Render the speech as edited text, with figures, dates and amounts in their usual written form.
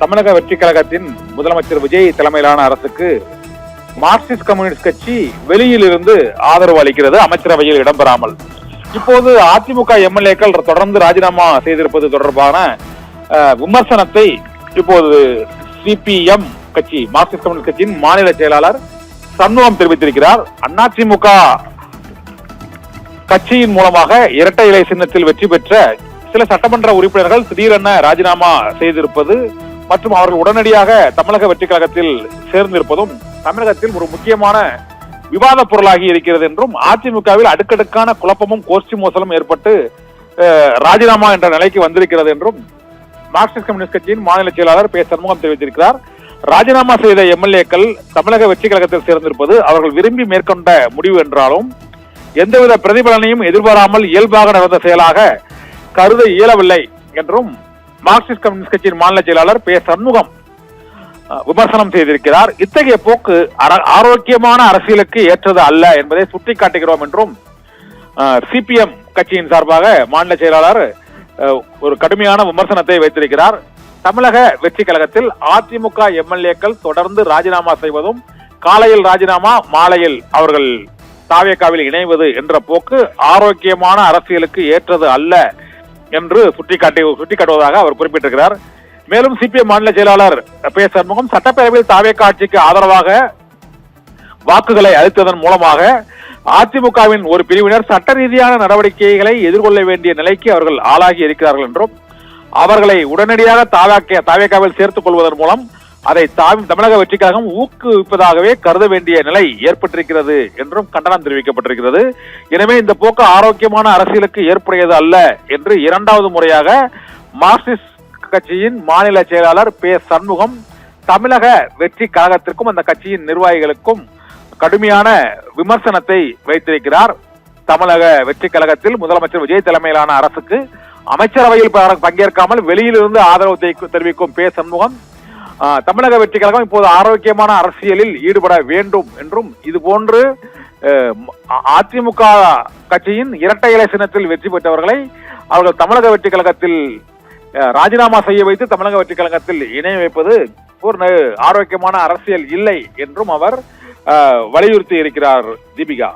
தமிழக வெற்றி கழகத்தின் முதலமைச்சர் விஜய் தலைமையிலான அரசுக்கு மார்க்சிஸ்ட் கம்யூனிஸ்ட் கட்சி வெளியில் இருந்து ஆதரவு அளிக்கிறது, அமைச்சரவையில் இடம்பெறாமல். இப்போது அதிமுக எம்எல்ஏக்கள் தொடர்ந்து ராஜினாமா செய்திருப்பது தொடர்பான விமர்சனத்தை இப்போது சிபிஎம் கட்சி, மார்க்சிஸ்ட் கம்யூனிஸ்ட் கட்சியின் மாநில செயலாளர் சண்முகம் தெரிவித்திருக்கிறார். அதிமுக கட்சியின் மூலமாக இரட்டை இலை சின்னத்தில் வெற்றி பெற்ற சில சட்டமன்ற உறுப்பினர்கள் திடீரென ராஜினாமா செய்திருப்பது மற்றும் அவர்கள் உடனடியாக தமிழக வெற்றி கழகத்தில் சேர்ந்திருப்பதும் தமிழகத்தில் ஒரு முக்கியமான விவாத பொருளாகி இருக்கிறது என்றும், அதிமுகவில் அடுக்கடுக்கான குழப்பமும் கோஷ்டி மோசலும் ஏற்பட்டு ராஜினாமா என்ற நிலைக்கு வந்திருக்கிறது என்றும் மார்க்சிஸ்ட் கம்யூனிஸ்ட் கட்சியின் மாநில செயலாளர் பே சண்முகம் தெரிவித்திருக்கிறார். ராஜினாமா செய்த எம்எல்ஏக்கள் தமிழக வெற்றி கழகத்தில் சேர்ந்திருப்பது அவர்கள் விரும்பி மேற்கொண்ட முடிவு என்றாலும் எந்தவித பிரதிபலனையும் எதிர்பாராமல் இயல்பாக நடந்த செயலாக கருத இயலவில்லை என்றும் மார்க்சிஸ்ட் கம்யூனிஸ்ட் கட்சியின் மாநில செயலாளர் பே சண்முகம் விமர்சனம் செய்திருக்கிறார். இத்தகைய போக்கு ஆரோக்கியமான அரசியலுக்கு ஏற்றது அல்ல என்பதை சுட்டிக்காட்டுகிறோம் என்றும் சிபிஎம் கட்சியின் சார்பாக மாநில செயலாளர் ஒரு கடுமையான விமர்சனத்தை வைத்திருக்கிறார். தமிழக வெற்றி கழகத்தில் அதிமுக எம்எல்ஏக்கள் தொடர்ந்து ராஜினாமா செய்வதும், காலையில் ராஜினாமா மாலையில் அவர்கள் தாவேகாவில் இணைவது என்ற போக்கு ஆரோக்கியமான அரசியலுக்கு ஏற்றது அல்ல என்று சுட்டிக்காட்டுவதாக அவர் குறிப்பிட்டிருக்கிறார். மேலும் சிபிஎம் மாநில செயலாளர் பே சண்முகம் சட்டப்பேரவையில் தாவேகா ஆட்சிக்கு ஆதரவாக வாக்குகளை அளித்ததன் மூலமாக அதிமுகவின் ஒரு பிரிவினர் சட்ட ரீதியான நடவடிக்கைகளை எதிர்கொள்ள வேண்டிய நிலைக்கு அவர்கள் ஆளாகி இருக்கிறார்கள் என்றும், அவர்களை உடனடியாக தாவேகாவில் சேர்த்துக் கொள்வதன் மூலம் அதை தமிழக வெற்றி கழகம் ஊக்குவிப்பதாகவே கருத வேண்டிய நிலை ஏற்பட்டிருக்கிறது என்றும் கண்டனம் தெரிவிக்கப்பட்டிருக்கிறது. எனவே இந்த போக்கு ஆரோக்கியமான அரசியலுக்கு ஏற்புடையது அல்ல என்று இரண்டாவது முறையாக மார்க்சிஸ்ட் கட்சியின் மாநில செயலாளர் பே சண்முகம் தமிழக வெற்றி கழகத்திற்கும் அந்த கட்சியின் நிர்வாகிகளுக்கும் கடுமையான விமர்சனத்தை வைத்திருக்கிறார். தமிழக வெற்றி கழகத்தில் முதலமைச்சர் விஜய் தலைமையிலான அரசுக்கு அமைச்சரவையில் பங்கேற்காமல் வெளியிலிருந்து ஆதரவு தெரிவிக்கும் பே சண்முகம் தமிழக வெற்றி கழகம் இப்போது ஆரோக்கியமான அரசியலில் ஈடுபட வேண்டும் என்றும், இது போன்று அதிமுக கட்சியின் இரட்டை இலை சின்னத்தில் வெற்றி பெற்றவர்களை அவர்கள் தமிழக வெற்றி கழகத்தில் ராஜினாமா செய்ய வைத்து தமிழக வெற்றி கழகத்தில் இணைய வைப்பது ஒரு ஆரோக்கியமான அரசியல் இல்லை என்றும் அவர் வலியுறுத்தி இருக்கிறார். தீபிகா.